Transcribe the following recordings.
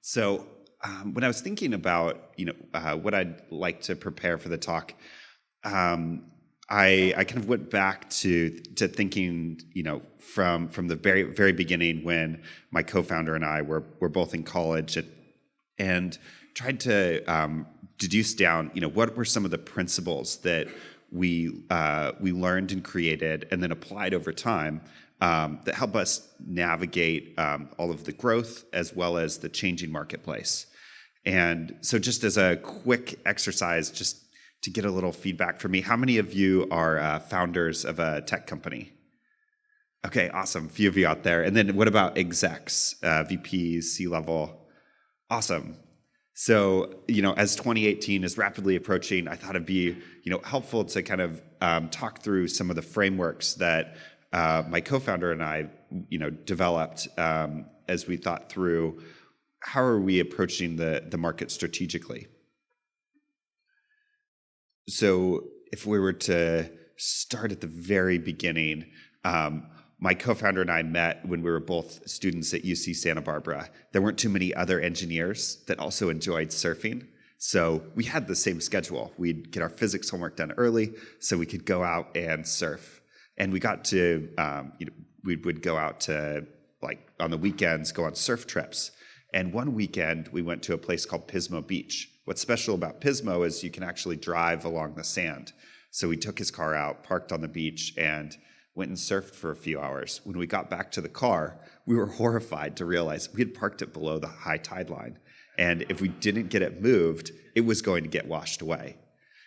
So when I was thinking about, what I'd like to prepare for the talk, I kind of went back to thinking, from the very very beginning when my co-founder and I were both in college, and tried to deduce down, what were some of the principles that we learned and created and then applied over time that help us navigate all of the growth as well as the changing marketplace. And so just as a quick exercise, just to get a little feedback from me, how many of you are founders of a tech company? Okay, awesome. A few of you out there. And then what about execs, VPs, C-level? Awesome. So, as 2018 is rapidly approaching, I thought it'd be, helpful to kind of talk through some of the frameworks that my co-founder and I, developed as we thought through how are we approaching the market strategically. So if we were to start at the very beginning, my co-founder and I met when we were both students at UC Santa Barbara. There weren't too many other engineers that also enjoyed surfing, so we had the same schedule. We'd get our physics homework done early so we could go out and surf. And we got to, we would go out to, like, on the weekends, go on surf trips. And one weekend, we went to a place called Pismo Beach. What's special about Pismo is you can actually drive along the sand. So we took his car out, parked on the beach, and went and surfed for a few hours. When we got back to the car, we were horrified to realize we had parked it below the high tide line. And if we didn't get it moved, it was going to get washed away.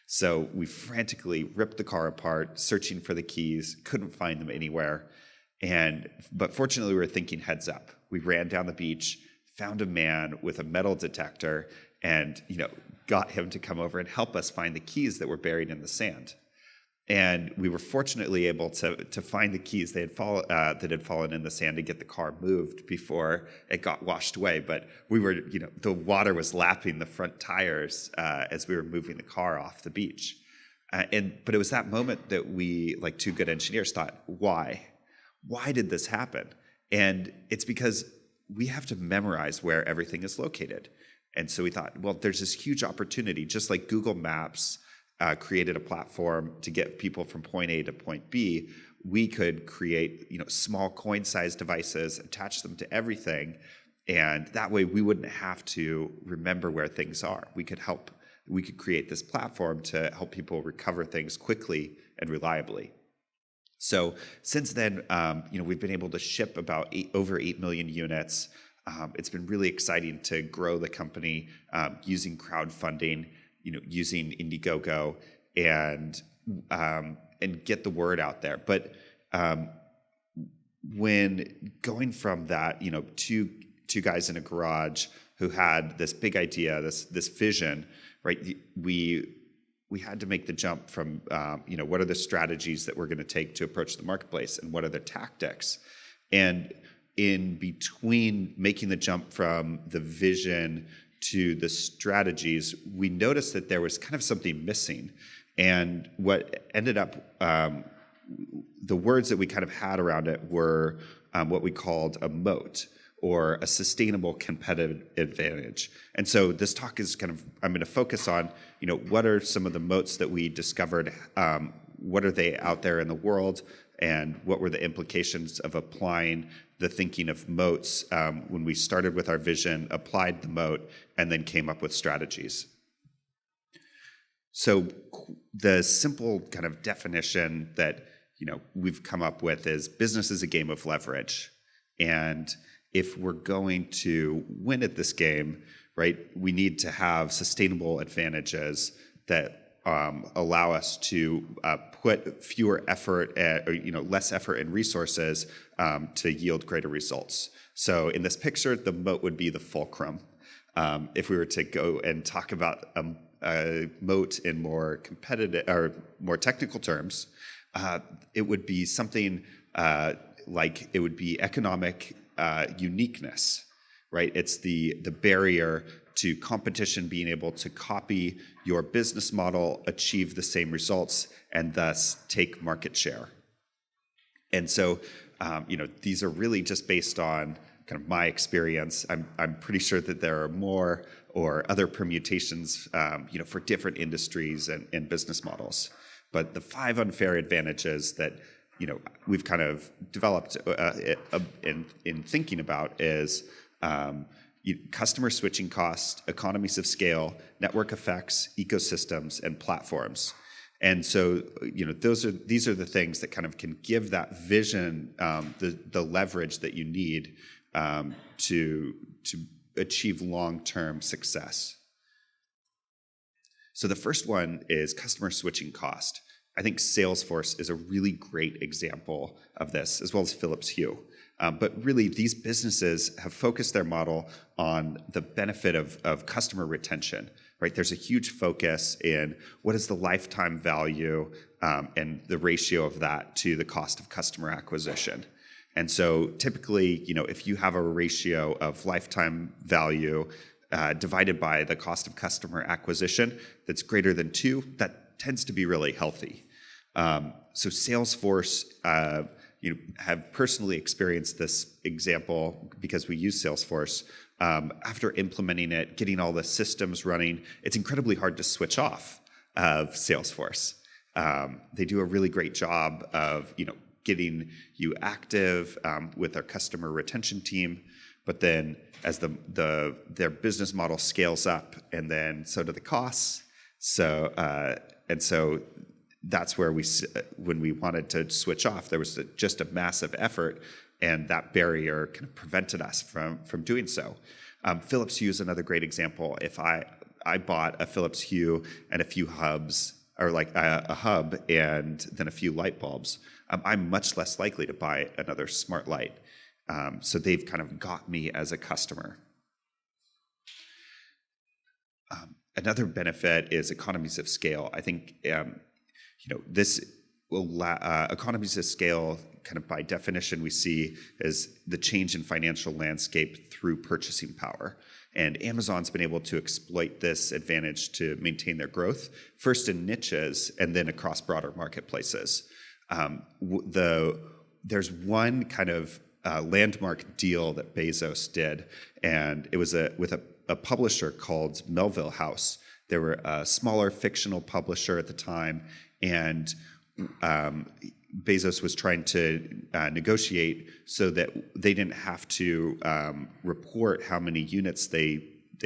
So we frantically ripped the car apart, searching for the keys, couldn't find them anywhere. But fortunately, we were thinking heads up. We ran down the beach, found a man with a metal detector, and got him to come over and help us find the keys that were buried in the sand. And we were fortunately able to find the keys that had fallen in the sand and get the car moved before it got washed away. But we were, the water was lapping the front tires as we were moving the car off the beach. But it was that moment that we, like two good engineers, thought, why? Why did this happen? And it's because we have to memorize where everything is located. And so we thought, well, there's this huge opportunity, just like Google Maps created a platform to get people from point A to point B. We could create, small coin-sized devices, attach them to everything, and that way we wouldn't have to remember where things are. We could create this platform to help people recover things quickly and reliably. So since then, we've been able to ship about over 8 million units. It's been really exciting to grow the company using crowdfunding, using Indiegogo, and get the word out there. But when going from that, two guys in a garage who had this big idea, this vision, right? We had to make the jump from, what are the strategies that we're going to take to approach the marketplace, and what are the tactics? And in between making the jump from the vision to the strategies, we noticed that there was kind of something missing. And what ended up, the words that we kind of had around it were what we called a moat, or a sustainable competitive advantage. And so this talk is I'm going to focus on, what are some of the moats that we discovered, what are they out there in the world, and what were the implications of applying the thinking of moats when we started with our vision, applied the moat, and then came up with strategies. So the simple kind of definition that we've come up with is business is a game of leverage. And if we're going to win at this game, right, we need to have sustainable advantages that allow us to put fewer effort, less effort and resources to yield greater results. So in this picture, the moat would be the fulcrum. If we were to go and talk about a moat in more competitive or more technical terms, it would be something like it would be economic uniqueness, right? It's the barrier to competition being able to copy your business model, achieve the same results, and thus take market share. And so, these are really just based on kind of my experience. I'm pretty sure that there are more or other permutations, for different industries and business models. But the 5 unfair advantages that we've kind of developed in thinking about is customer switching costs, economies of scale, network effects, ecosystems, and platforms. And so, these are the things that kind of can give that vision, the leverage that you need to achieve long-term success. So the first one is customer switching cost. I think Salesforce is a really great example of this, as well as Philips Hue. But really, these businesses have focused their model on the benefit of customer retention, right? There's a huge focus in what is the lifetime value and the ratio of that to the cost of customer acquisition. And so typically, if you have a ratio of lifetime value divided by the cost of customer acquisition that's greater than 2, that tends to be really healthy. So Salesforce, have personally experienced this example because we use Salesforce. After implementing it, getting all the systems running, it's incredibly hard to switch off of Salesforce. They do a really great job of, getting you active with our customer retention team, but then as their business model scales up, and then so do the costs. So that's where when we wanted to switch off, there was just a massive effort, and that barrier kind of prevented us from doing so. Philips Hue is another great example. If I bought a Philips Hue and a few hubs, or like a hub and then a few light bulbs, I'm much less likely to buy another smart light. So they've kind of got me as a customer. Another benefit is economies of scale. I think this will economies of scale, kind of by definition, we see as the change in financial landscape through purchasing power. And Amazon's been able to exploit this advantage to maintain their growth, first in niches and then across broader marketplaces. There's one kind of landmark deal that Bezos did, and it was with a publisher called Melville House. They were a smaller fictional publisher at the time, and Bezos was trying to negotiate so that they didn't have to report how many units they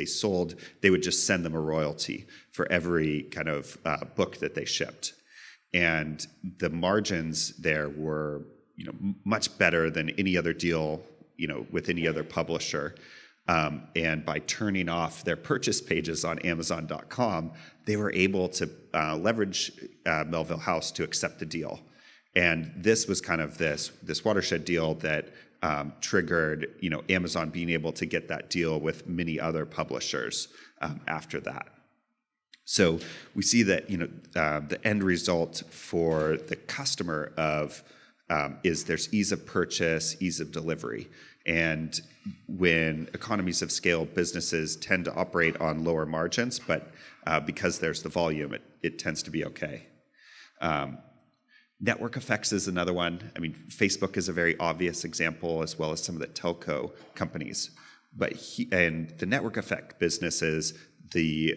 sold. They would just send them a royalty for every kind of book that they shipped. And the margins there were much better than any other deal with any other publisher. And by turning off their purchase pages on Amazon.com, they were able to leverage Melville House to accept the deal. And this was kind of this watershed deal that triggered Amazon being able to get that deal with many other publishers after that. So we see that the end result for the customer is there's ease of purchase, ease of delivery. And when economies of scale businesses tend to operate on lower margins, but because there's the volume, it tends to be okay. Network effects is another one. I mean, Facebook is a very obvious example, as well as some of the telco companies. And the network effect businesses, the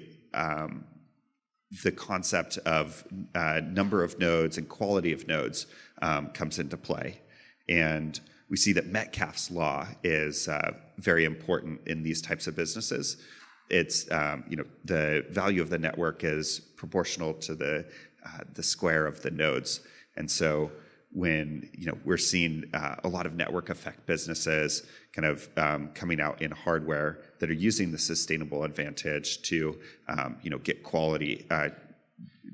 concept of number of nodes and quality of nodes comes into play. And we see that Metcalfe's law is very important in these types of businesses. It's the value of the network is proportional to the square of the nodes, and so when we're seeing a lot of network effect businesses kind of coming out in hardware that are using the sustainable advantage to get quality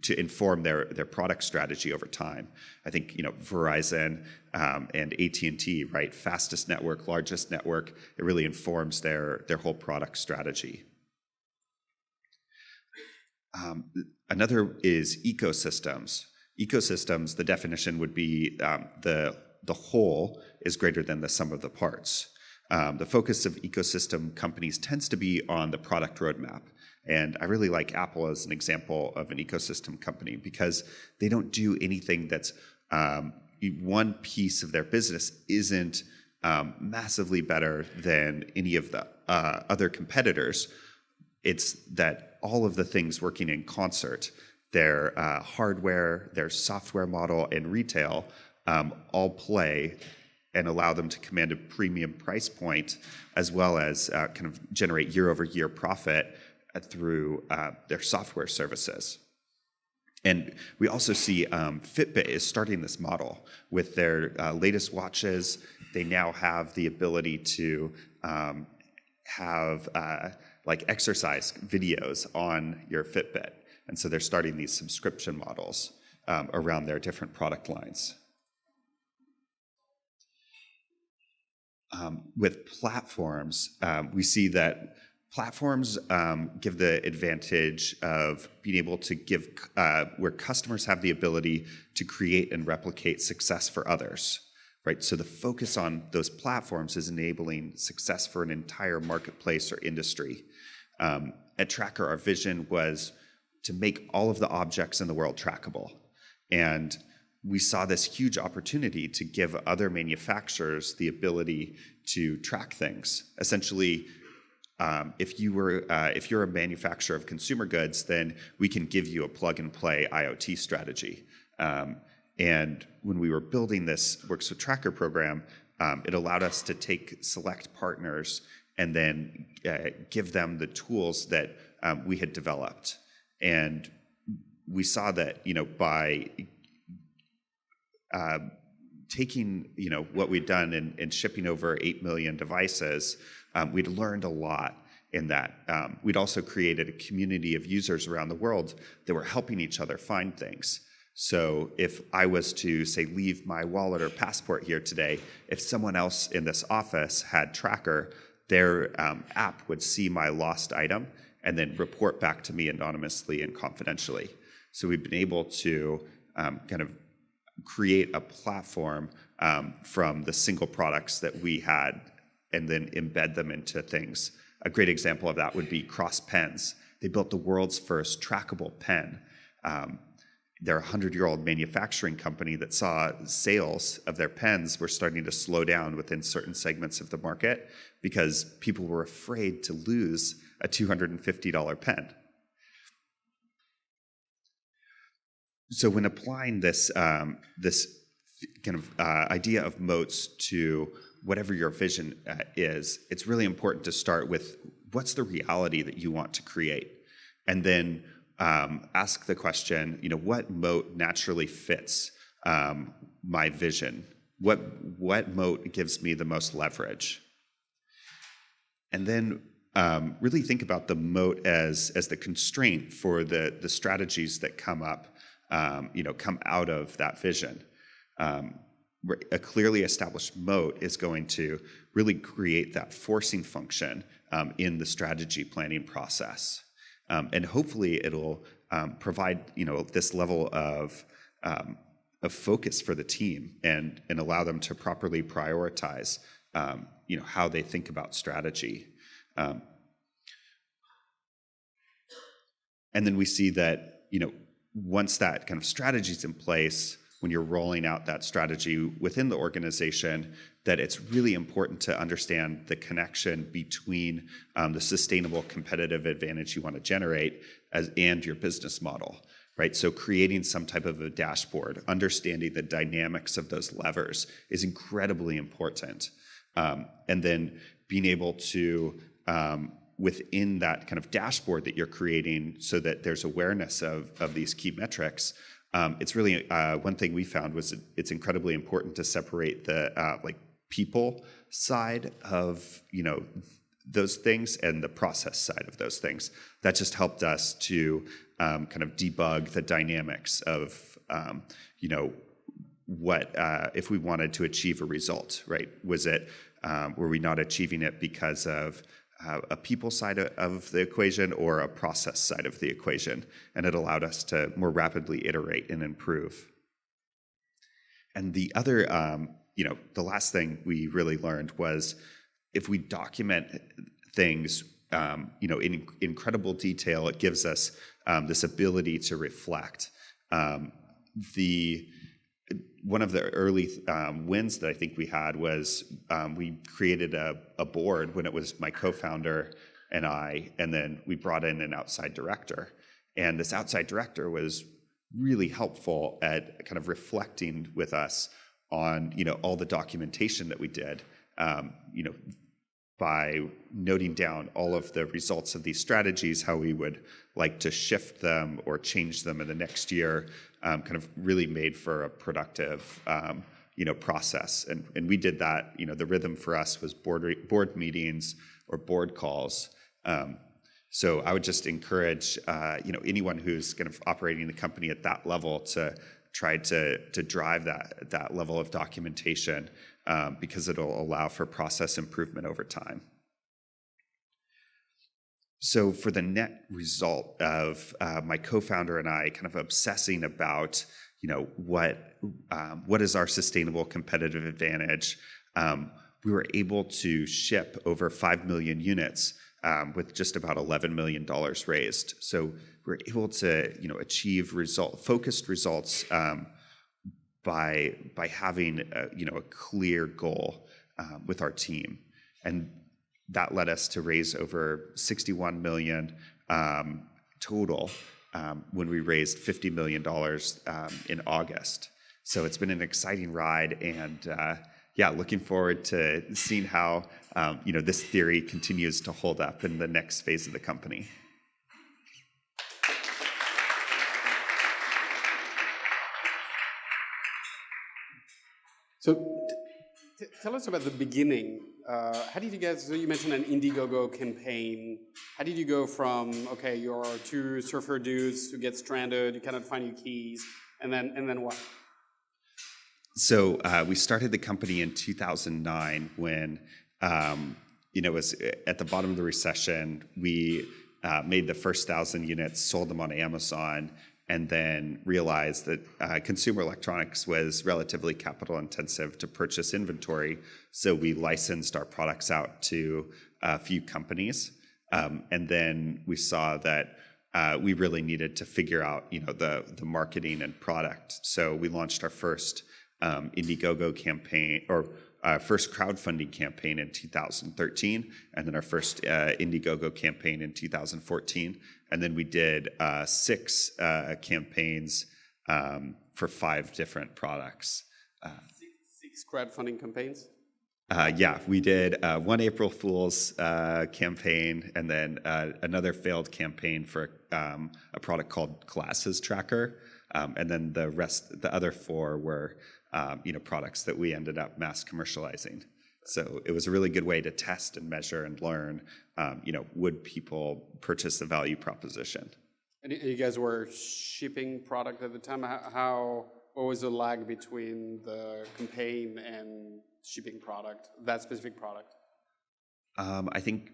to inform their product strategy over time. I think Verizon and AT&T, right, fastest network, largest network, it really informs their whole product strategy. Another is ecosystems. Ecosystems, the definition would be the whole is greater than the sum of the parts. The focus of ecosystem companies tends to be on the product roadmap. And I really like Apple as an example of an ecosystem company because they don't do anything that's one piece of their business isn't massively better than any of the other competitors. It's that all of the things working in concert, their hardware, their software model, and retail all play and allow them to command a premium price point, as well as kind of generate year-over-year profit through their software services. And we also see Fitbit is starting this model with their latest watches. They now have the ability to have like exercise videos on your Fitbit. And so they're starting these subscription models around their different product lines. With platforms, we see that platforms give the advantage of being able to give, where customers have the ability to create and replicate success for others, right? So the focus on those platforms is enabling success for an entire marketplace or industry. At TrackR, our vision was to make all of the objects in the world trackable. And we saw this huge opportunity to give other manufacturers the ability to track things. Essentially, if you're a manufacturer of consumer goods, then we can give you a plug-and-play IoT strategy. And when we were building this Works with TrackR program, it allowed us to take select partners and then give them the tools that we had developed. And we saw that, by taking, what we'd done and shipping over 8 million devices, we'd learned a lot in that. We'd also created a community of users around the world that were helping each other find things. So if I was to, say, leave my wallet or passport here today, if someone else in this office had TrackR, their app would see my lost item and then report back to me anonymously and confidentially. So we've been able to kind of create a platform from the single products that we had and then embed them into things. A great example of that would be Cross Pens. They built the world's first trackable pen. They're a 100-year-old manufacturing company that saw sales of their pens were starting to slow down within certain segments of the market because people were afraid to lose a $250 pen. So when applying this this kind of idea of moats to whatever your vision is, it's really important to start with what's the reality that you want to create, and then ask the question, what moat naturally fits my vision? What moat gives me the most leverage? And then really think about the moat as the constraint for the strategies that come up. Come out of that vision. A clearly established moat is going to really create that forcing function in the strategy planning process. And hopefully it'll provide, this level of focus for the team and allow them to properly prioritize, how they think about strategy. And then we see that, once that kind of strategy is in place, when you're rolling out that strategy within the organization, that it's really important to understand the connection between the sustainable competitive advantage you want to generate and your business model, right? So creating some type of a dashboard, understanding the dynamics of those levers is incredibly important. And then being able to within that kind of dashboard that you're creating so that there's awareness of these key metrics, it's really, one thing we found was it's incredibly important to separate the people side of, those things and the process side of those things. That just helped us to kind of debug the dynamics of, what, if we wanted to achieve a result, right? Were we not achieving it because of a people side of the equation or a process side of the equation? And it allowed us to more rapidly iterate and improve. And the other, the last thing we really learned was if we document things, in incredible detail, it gives us this ability to reflect. one of the early wins that I think we had was we created a board when it was my co-founder and I, and then we brought in an outside director. And this outside director was really helpful at kind of reflecting with us on, all the documentation that we did, by noting down all of the results of these strategies, how we would like to shift them or change them in the next year, kind of really made for a productive, process. And we did that. The rhythm for us was board meetings or board calls. So I would just encourage, anyone who's kind of operating the company at that level to try to drive that level of documentation, because it'll allow for process improvement over time. So for the net result of my co-founder and I kind of obsessing about, what is our sustainable competitive advantage, we were able to ship over 5 million units with just about $11 million raised. So we're able to, achieve focused results by having a clear goal with our team, and that led us to raise over 61 million total when we raised $50 million in August. So it's been an exciting ride, and looking forward to seeing how this theory continues to hold up in the next phase of the company. So tell us about the beginning. How did you guys, so you mentioned an Indiegogo campaign. How did you go from, okay, you're two surfer dudes who get stranded, you cannot find your keys, and then what? So we started the company in 2009 when, it was at the bottom of the recession. We made the first 1,000 units, sold them on Amazon, and then realized that consumer electronics was relatively capital intensive to purchase inventory. So we licensed our products out to a few companies. And then we saw that we really needed to figure out, the marketing and product. So we launched our first Indiegogo campaign, or first crowdfunding campaign in 2013, and then our first Indiegogo campaign in 2014. And then we did 6 campaigns for 5 different products. 6 crowdfunding campaigns? We did one April Fool's campaign, and then another failed campaign for a product called Glasses Tracker. And then the other 4 were products that we ended up mass commercializing. So it was a really good way to test and measure and learn, would people purchase the value proposition? And you guys were shipping product at the time. What was the lag between the campaign and shipping product, that specific product? I think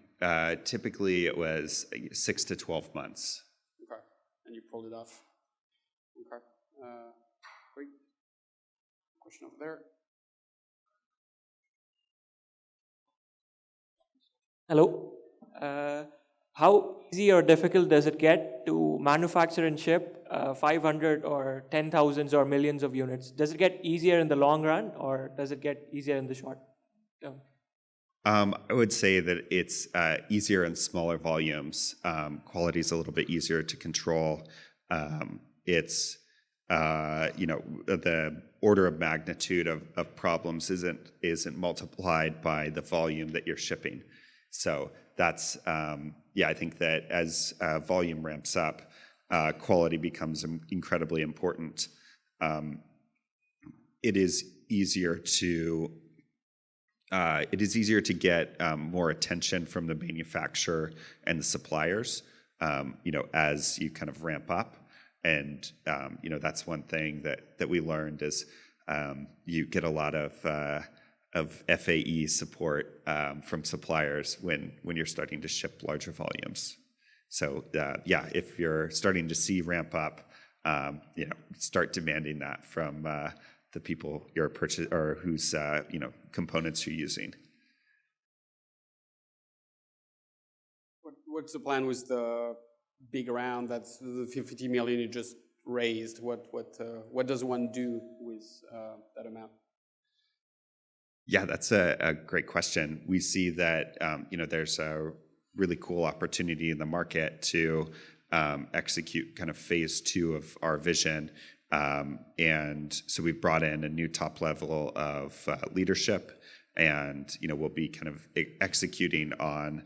typically it was 6 to 12 months. Okay, and you pulled it off. Okay, great. Question over there. Hello. How easy or difficult does it get to manufacture and ship 500 or 10,000s or millions of units? Does it get easier in the long run, or does it get easier in the short term? I would say that it's easier in smaller volumes. Quality is a little bit easier to control. It's the order of magnitude of problems isn't multiplied by the volume that you're shipping. So that's I think that as volume ramps up, quality becomes incredibly important. It is easier to get more attention from the manufacturer and the suppliers, as you kind of ramp up. And that's one thing that we learned is you get a lot of FAE support from suppliers when you're starting to ship larger volumes. So if you're starting to see ramp up, start demanding that from the people you're or whose components you're using. What's the plan with the big round? That's the 50 million you just raised? What does one do with that amount? Yeah, that's a great question. We see that there's a really cool opportunity in the market to execute kind of phase 2 of our vision. And so we've brought in a new top level of leadership, and we'll be kind of executing on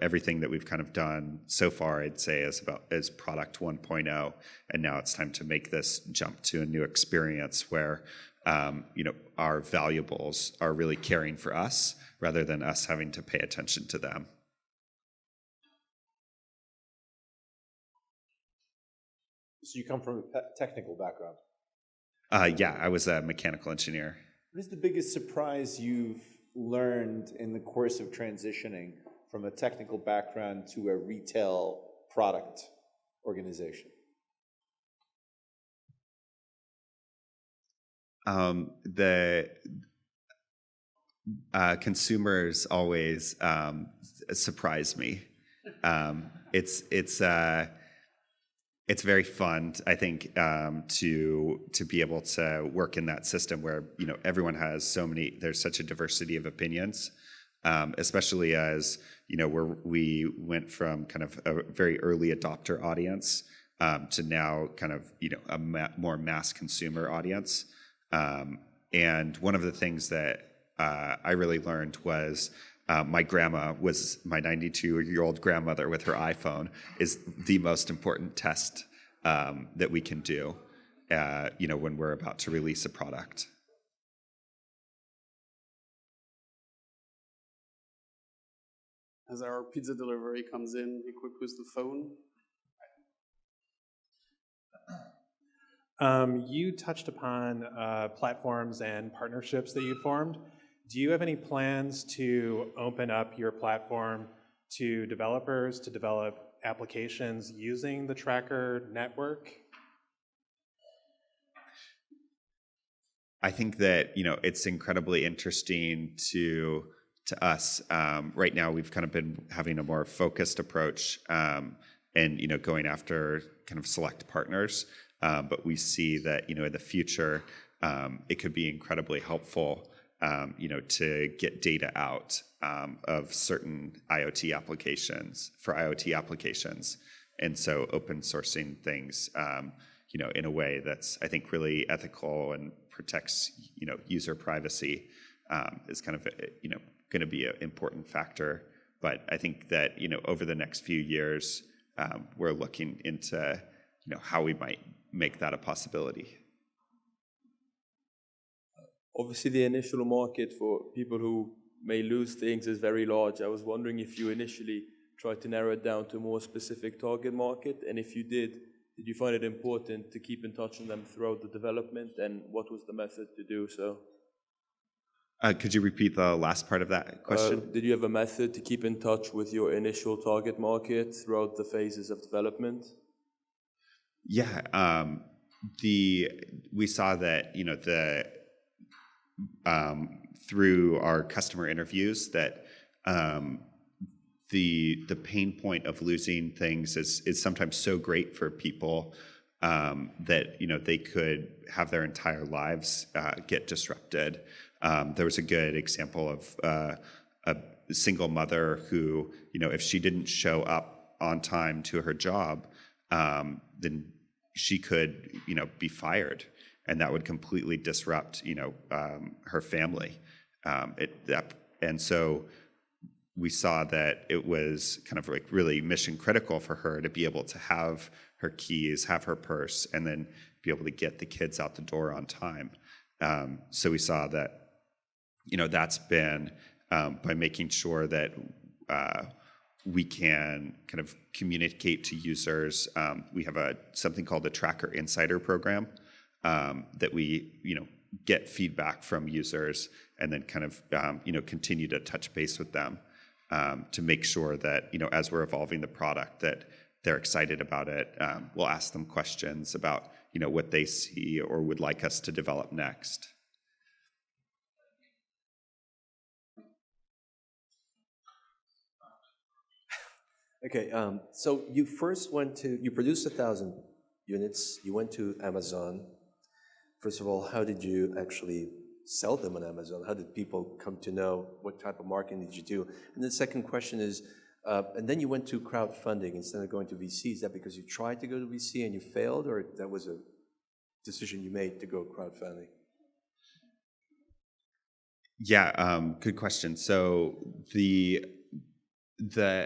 everything that we've kind of done so far. I'd say as product 1.0, and now it's time to make this jump to a new experience where our valuables are really caring for us rather than us having to pay attention to them. So you come from a technical background? Yeah, I was a mechanical engineer. What is the biggest surprise you've learned in the course of transitioning from a technical background to a retail product organization? The consumers always surprise me. It's very fun, I think, to be able to work in that system where everyone has there's such a diversity of opinions, especially as we went from kind of a very early adopter audience to now kind of a more mass consumer audience. And one of the things that I really learned was my 92-year-old grandmother with her iPhone is the most important test that we can do, when we're about to release a product. As our pizza delivery comes in, equipped with the phone. You touched upon platforms and partnerships that you'd formed. Do you have any plans to open up your platform to developers to develop applications using the TrackR network? I think that it's incredibly interesting to us. Right now, we've kind of been having a more focused approach and going after kind of select partners. But we see that in the future, it could be incredibly helpful to get data out of certain IoT applications for IoT applications, and so open sourcing things in a way that's, I think, really ethical and protects user privacy is kind of going to be an important factor. But I think that over the next few years, we're looking into how we might make that a possibility. Obviously, the initial market for people who may lose things is very large. I was wondering if you initially tried to narrow it down to a more specific target market, and if you did you find it important to keep in touch with them throughout the development, and what was the method to do so? Could you repeat the last part of that question? Did you have a method to keep in touch with your initial target market throughout the phases of development? Yeah, we saw that through our customer interviews that the pain point of losing things is sometimes so great for people that they could have their entire lives get disrupted. There was a good example of a single mother who, if she didn't show up on time to her job, then she could, be fired, and that would completely disrupt, her family. And so we saw that it was kind of like really mission critical for her to be able to have her keys, have her purse, and then be able to get the kids out the door on time. So we saw that, that's been by making sure that we can kind of communicate to users. We have something called the TrackR Insider program that we, get feedback from users and then kind of, continue to touch base with them to make sure that, as we're evolving the product, that they're excited about it. We'll ask them questions about, what they see or would like us to develop next. Okay, so you produced 1,000 units. You went to Amazon. First of all, how did you actually sell them on Amazon? How did people come to know? What type of marketing did you do? And the second question is, and then you went to crowdfunding instead of going to VC. Is that because you tried to go to VC and you failed, or that was a decision you made to go crowdfunding? Yeah, good question. So the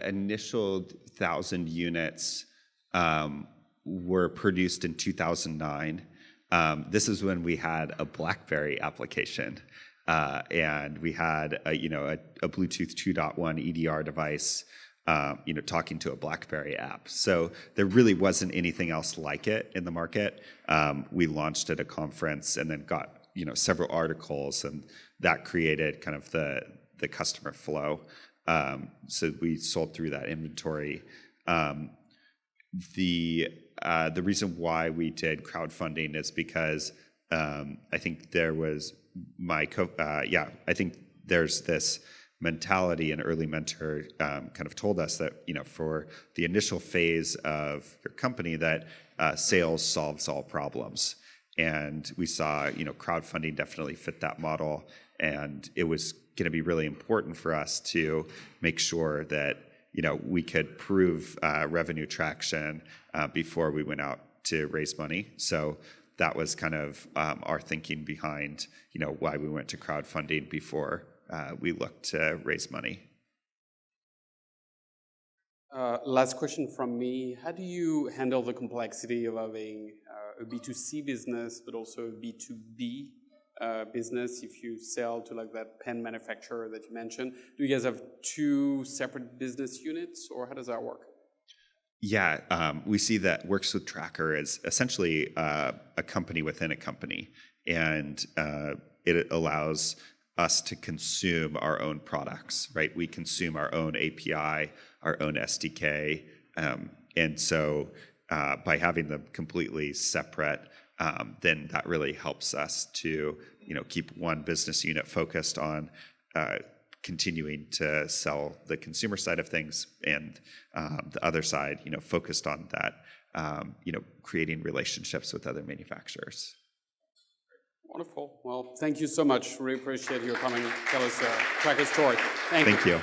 initial 1,000 units were produced in 2009. This is when we had a BlackBerry application, and we had a Bluetooth 2.1 EDR device, talking to a BlackBerry app. So there really wasn't anything else like it in the market. We launched at a conference and then got several articles, and that created kind of the customer flow. So we sold through that inventory. The reason why we did crowdfunding is because I think there was I think there's this mentality, an early mentor kind of told us that for the initial phase of your company that sales solves all problems. And we saw, crowdfunding definitely fit that model. And it was going to be really important for us to make sure that, we could prove revenue traction before we went out to raise money. So that was kind of our thinking behind, why we went to crowdfunding before we looked to raise money. Last question from me. How do you handle the complexity of having a B2C business, but also a B2B business if you sell to like that pen manufacturer that you mentioned? Do you guys have two separate business units, or how does that work? Yeah, we see that Works with TrackR as essentially a company within a company, and it allows us to consume our own products, right? We consume our own API, our own SDK, and so by having them completely separate, then that really helps us to keep one business unit focused on continuing to sell the consumer side of things, and the other side, focused on that, creating relationships with other manufacturers. Wonderful. Well, thank you so much. Really appreciate your coming. Tell us TrackR story. Thank you. Thank you.